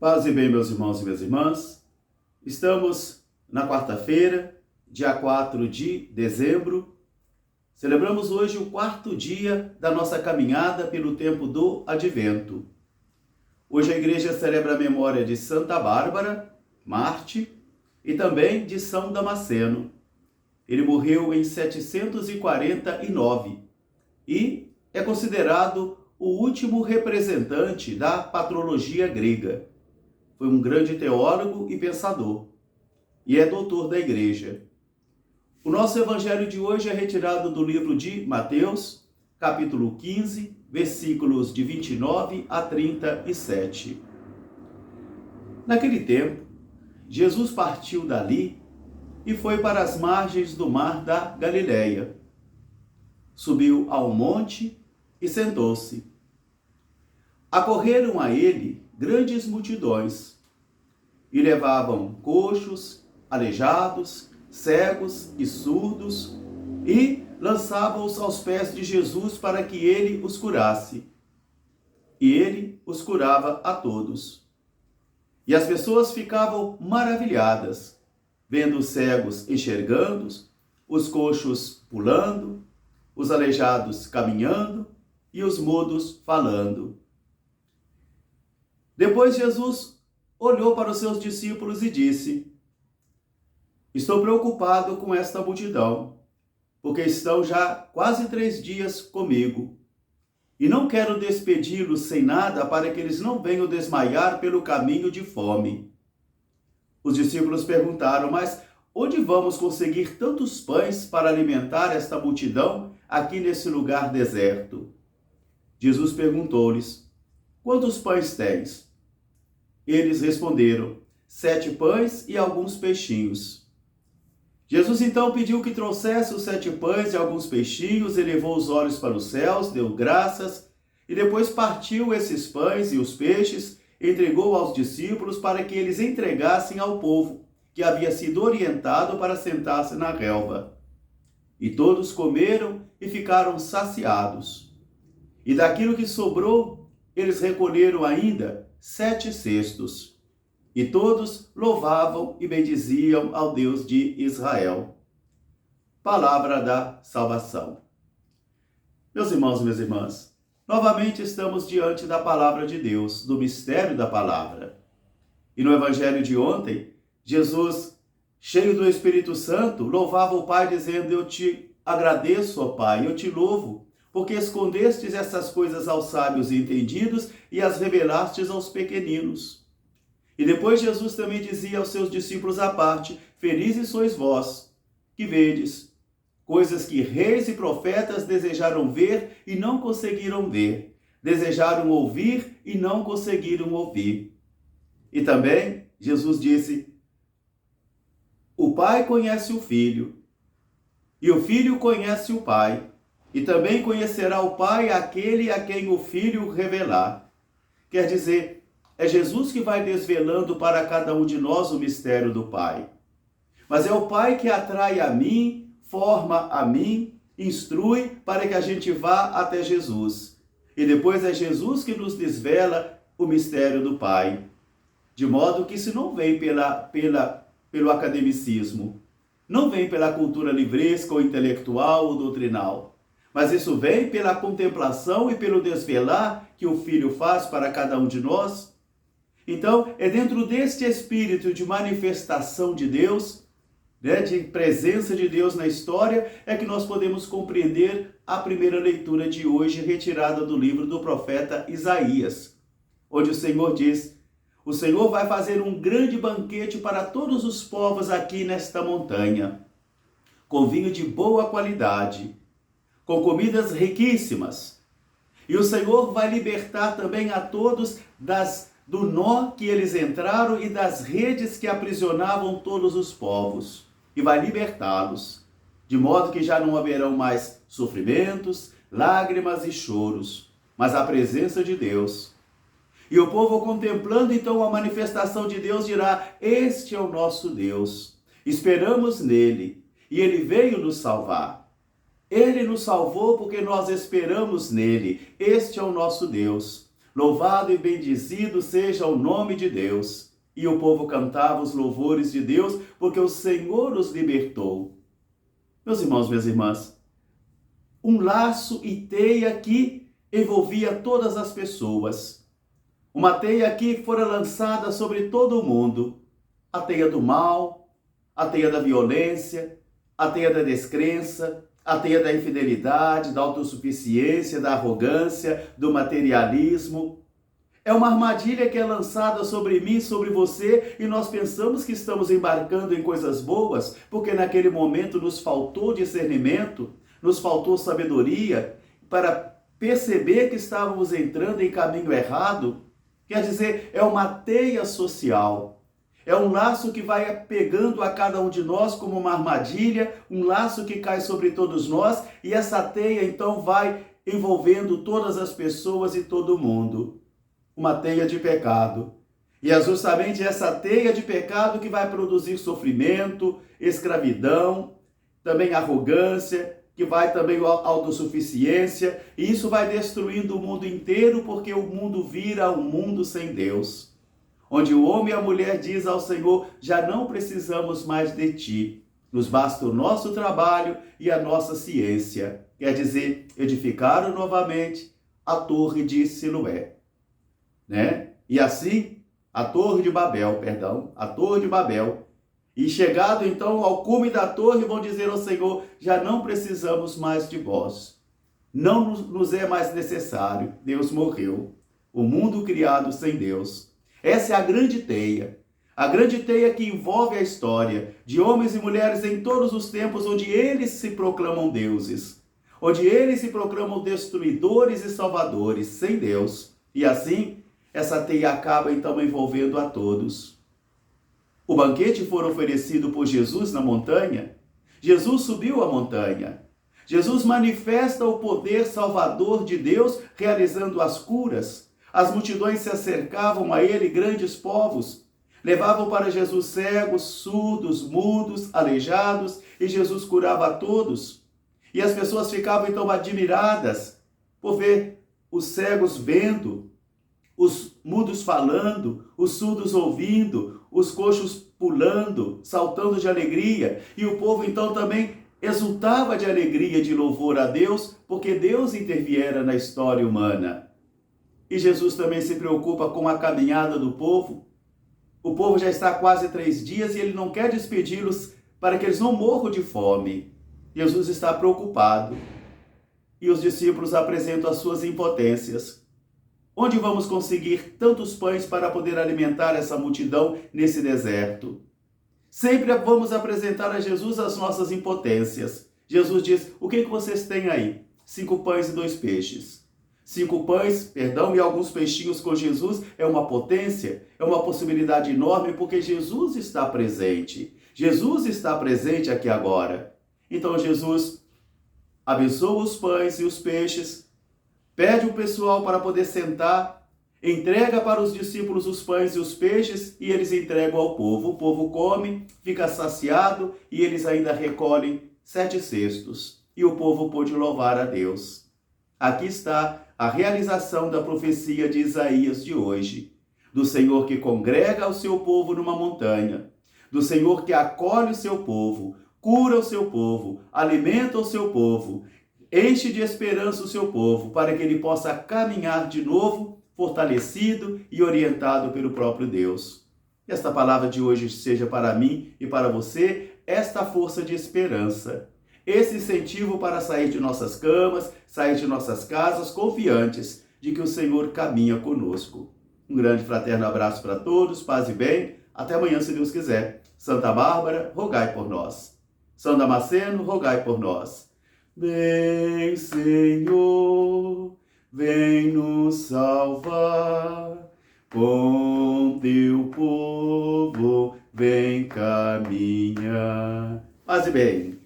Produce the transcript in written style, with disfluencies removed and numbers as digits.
Paz e bem, meus irmãos e minhas irmãs. Estamos na quarta-feira, dia 4 de dezembro. Celebramos hoje o quarto dia da nossa caminhada pelo tempo do Advento. Hoje a igreja celebra a memória de Santa Bárbara, Marte, e também de São Damasceno. Ele morreu em 749 e é considerado o último representante da patrologia grega. Foi um grande teólogo e pensador, e é doutor da igreja. O nosso evangelho de hoje é retirado do livro de Mateus, capítulo 15, versículos de 29 a 37. Naquele tempo, Jesus partiu dali e foi para as margens do mar da Galileia. Subiu ao monte e sentou-se. Acorreram a ele grandes multidões, e levavam coxos, aleijados, cegos e surdos, e lançavam-os aos pés de Jesus para que ele os curasse. E ele os curava a todos. E as pessoas ficavam maravilhadas, vendo os cegos enxergando, os coxos pulando, os aleijados caminhando e os mudos falando. Depois Jesus olhou para os seus discípulos e disse: Estou preocupado com esta multidão, porque estão já quase 3 dias comigo, e não quero despedi-los sem nada para que eles não venham desmaiar pelo caminho de fome. Os discípulos perguntaram: Mas onde vamos conseguir tantos pães para alimentar esta multidão aqui nesse lugar deserto? Jesus perguntou-lhes: Quantos pães tens? Eles responderam: 7 pães e alguns peixinhos. Jesus então pediu que trouxesse os 7 pães e alguns peixinhos, elevou os olhos para os céus, deu graças, e depois partiu esses pães e os peixes, entregou aos discípulos para que eles entregassem ao povo, que havia sido orientado para sentar-se na relva. E todos comeram e ficaram saciados. E daquilo que sobrou, eles recolheram ainda 7 cestos. E todos louvavam e bendiziam ao Deus de Israel. Palavra da salvação. Meus irmãos e minhas irmãs, novamente estamos diante da palavra de Deus, do mistério da palavra. E no evangelho de ontem, Jesus, cheio do Espírito Santo, louvava o Pai dizendo: Eu te agradeço, ó Pai, eu te louvo, porque escondestes essas coisas aos sábios e entendidos e as revelastes aos pequeninos. E depois Jesus também dizia aos seus discípulos à parte: Felizes sois vós, que vedes coisas que reis e profetas desejaram ver e não conseguiram ver, desejaram ouvir e não conseguiram ouvir. E também Jesus disse: O Pai conhece o Filho, e o Filho conhece o Pai, e também conhecerá o Pai aquele a quem o Filho revelar. Quer dizer, é Jesus que vai desvelando para cada um de nós o mistério do Pai. Mas é o Pai que atrai a mim, forma a mim, instrui para que a gente vá até Jesus. E depois é Jesus que nos desvela o mistério do Pai. De modo que isso não vem pelo academicismo, não vem pela cultura livresca ou intelectual ou doutrinal, mas isso vem pela contemplação e pelo desvelar que o Filho faz para cada um de nós. Então, é dentro deste espírito de manifestação de Deus, de presença de Deus na história, é que nós podemos compreender a primeira leitura de hoje, retirada do livro do profeta Isaías, onde o Senhor diz: O Senhor vai fazer um grande banquete para todos os povos aqui nesta montanha, com vinho de boa qualidade, com comidas riquíssimas. E o Senhor vai libertar também a todos do nó que eles entraram e das redes que aprisionavam todos os povos, e vai libertá-los, de modo que já não haverão mais sofrimentos, lágrimas e choros, mas a presença de Deus. E o povo, contemplando então a manifestação de Deus, dirá: Este é o nosso Deus, esperamos nele, e ele veio nos salvar. Ele nos salvou porque nós esperamos nele, este é o nosso Deus. Louvado e bendito seja o nome de Deus. E o povo cantava os louvores de Deus, porque o Senhor os libertou. Meus irmãos, minhas irmãs, um laço e teia que envolvia todas as pessoas. Uma teia que fora lançada sobre todo o mundo. A teia do mal, a teia da violência, a teia da descrença, a teia da infidelidade, da autossuficiência, da arrogância, do materialismo. É uma armadilha que é lançada sobre mim, sobre você, e nós pensamos que estamos embarcando em coisas boas, porque naquele momento nos faltou discernimento, nos faltou sabedoria para perceber que estávamos entrando em caminho errado. Quer dizer, é uma teia social. É um laço que vai pegando a cada um de nós como uma armadilha, um laço que cai sobre todos nós, e essa teia então vai envolvendo todas as pessoas e todo mundo. Uma teia de pecado. E é justamente essa teia de pecado que vai produzir sofrimento, escravidão, também arrogância, que vai também autossuficiência, e isso vai destruindo o mundo inteiro, porque o mundo vira um mundo sem Deus. Onde o homem e a mulher diz ao Senhor, já não precisamos mais de ti, nos basta o nosso trabalho e a nossa ciência. Quer dizer, edificaram novamente a torre de Siloé. Né? E assim, a torre de Babel. E chegado então ao cume da torre, vão dizer ao Senhor, já não precisamos mais de vós. Não nos é mais necessário. Deus morreu. O mundo criado sem Deus. Essa é a grande teia. A grande teia que envolve a história de homens e mulheres em todos os tempos, onde eles se proclamam deuses. Onde eles se proclamam destruidores e salvadores, sem Deus. E assim, essa teia acaba então envolvendo a todos. O banquete foi oferecido por Jesus na montanha. Jesus subiu a montanha. Jesus manifesta o poder salvador de Deus, realizando as curas. As multidões se acercavam a ele, grandes povos. Levavam para Jesus cegos, surdos, mudos, aleijados, e Jesus curava a todos. E as pessoas ficavam então admiradas por ver os cegos vendo, os mudos falando, os surdos ouvindo, os coxos pulando, saltando de alegria. E o povo então também exultava de alegria, de louvor a Deus, porque Deus interviera na história humana. E Jesus também se preocupa com a caminhada do povo. O povo já está há quase 3 dias e ele não quer despedi-los para que eles não morram de fome. Jesus está preocupado. E os discípulos apresentam as suas impotências. Onde vamos conseguir tantos pães para poder alimentar essa multidão nesse deserto? Sempre vamos apresentar a Jesus as nossas impotências. Jesus diz, o que vocês têm aí? 5 pães e 2 peixes. 5 pães, e alguns peixinhos com Jesus é uma potência, é uma possibilidade enorme, porque Jesus está presente. Jesus está presente aqui agora. Então Jesus abençoa os pães e os peixes, pede o pessoal para poder sentar, entrega para os discípulos os pães e os peixes e eles entregam ao povo. O povo come, fica saciado e eles ainda recolhem 7 cestos. E o povo pôde louvar a Deus. Aqui está a realização da profecia de Isaías de hoje, do Senhor que congrega o seu povo numa montanha, do Senhor que acolhe o seu povo, cura o seu povo, alimenta o seu povo, enche de esperança o seu povo, para que ele possa caminhar de novo, fortalecido e orientado pelo próprio Deus. Que esta palavra de hoje seja para mim e para você esta força de esperança, esse incentivo para sair de nossas camas, sair de nossas casas, confiantes de que o Senhor caminha conosco. Um grande fraterno abraço para todos, paz e bem. Até amanhã, se Deus quiser. Santa Bárbara, rogai por nós. São Damasceno, rogai por nós. Vem, Senhor, vem nos salvar. Com teu povo, vem caminhar. Paz e bem.